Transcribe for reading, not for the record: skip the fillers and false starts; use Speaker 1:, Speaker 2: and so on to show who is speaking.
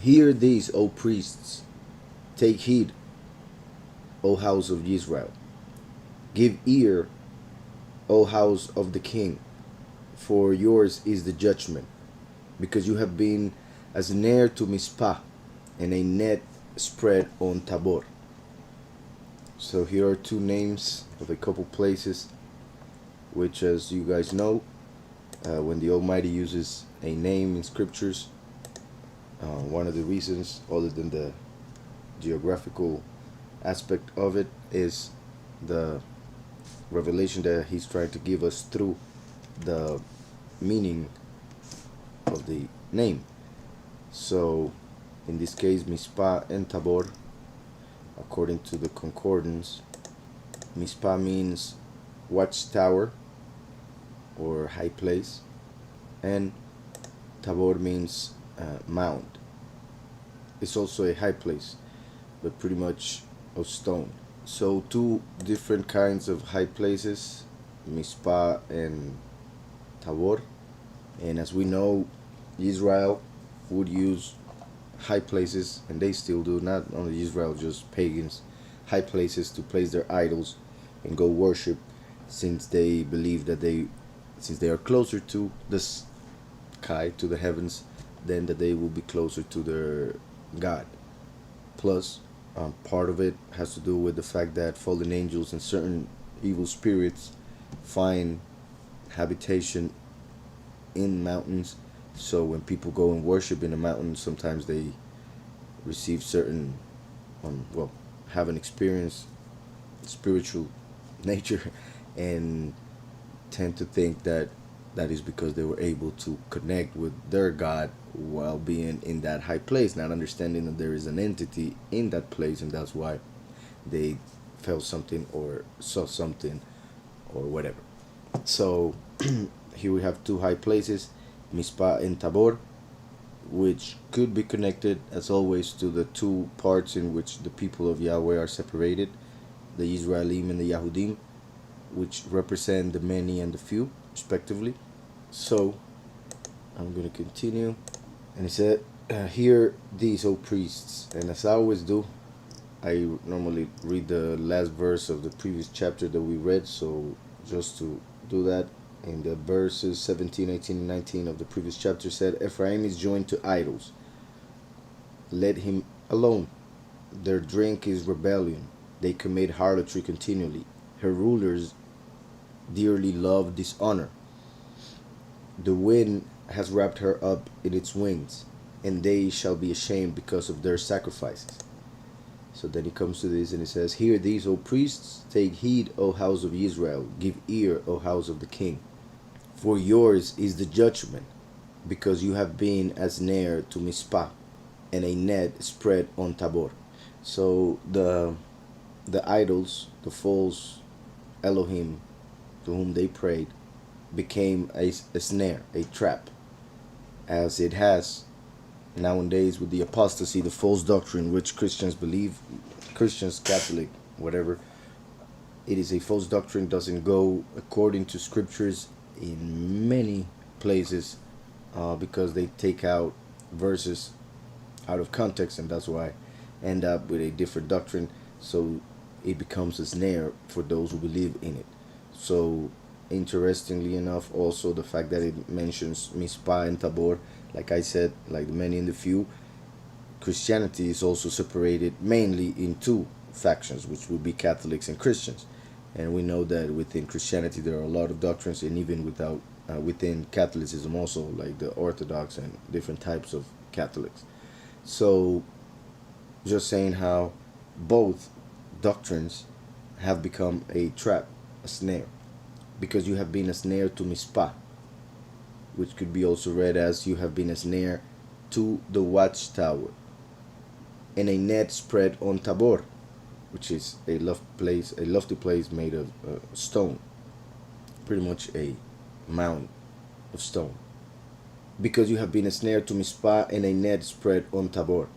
Speaker 1: Hear these, O priests, take heed, O house of Israel. Give ear, O house of the king, for yours is the judgment, because you have been as an heir to Mizpah, and a net spread on Tabor. So here are two names of a couple places, which, as you guys know, when the Almighty uses a name in scriptures, one of the reasons, other than the geographical aspect of it, is the revelation that he's trying to give us through the meaning of the name. So in this case, Mizpah and Tabor, according to the concordance, Mizpah means watchtower or high place, and Tabor means mound. It's also a high place, but pretty much of stone. So two different kinds of high places, Mizpah and Tabor. And as we know, Israel would use high places, and they still do, not only Israel, just pagans, high places to place their idols and go worship, since they believe that since they are closer to the sky, to the heavens, then that they will be closer to their God. Plus, part of it has to do with the fact that fallen angels and certain evil spirits find habitation in mountains. So when people go and worship in a mountain, sometimes they receive certain, well, have an experience, spiritual nature, and tend to think that that is because they were able to connect with their God while being in that high place, not understanding that there is an entity in that place, and that's why they felt something or saw something or whatever. So here we have two high places, Mizpah and Tabor, which could be connected, as always, to the two parts in which the people of Yahweh are separated, the Israelim and the Yahudim, which represent the many and the few, respectively. So I'm going to continue. And he said, hear these, O priests. And as I always do, I normally read the last verse of the previous chapter that we read. So just to do that, in the verses 17, 18, and 19 of the previous chapter said, Ephraim is joined to idols. Let him alone. Their drink is rebellion. They commit harlotry continually. Her rulers dearly love dishonor. The wind has wrapped her up in its wings, and they shall be ashamed because of their sacrifices. So then he comes to this and he says, hear these, O priests, take heed, O house of Israel, give ear, O house of the king. For yours is the judgment, because you have been as an heir to Mizpah, and a net spread on Tabor. So the idols, the false Elohim to whom they prayed, became a snare, a trap, as it has nowadays with the apostasy, the false doctrine which Christians believe, Christians, Catholic, whatever. It is a false doctrine, doesn't go according to scriptures in many places, because they take out verses out of context, and that's why end up with a different doctrine. So it becomes a snare for those who believe in it. So interestingly enough, also the fact that it mentions Mizpah and Tabor, like I said, like the many and the few, Christianity is also separated mainly in two factions, which would be Catholics and Christians. And we know that within Christianity there are a lot of doctrines, and even within Catholicism also, like the Orthodox and different types of Catholics. So just saying how both doctrines have become a trap, a snare, because you have been a snare to Mizpah, which could be also read as you have been a snare to the watchtower, and a net spread on Tabor, which is a lofty place made of stone, pretty much a mound of stone. Because you have been a snare to Mizpah and a net spread on Tabor.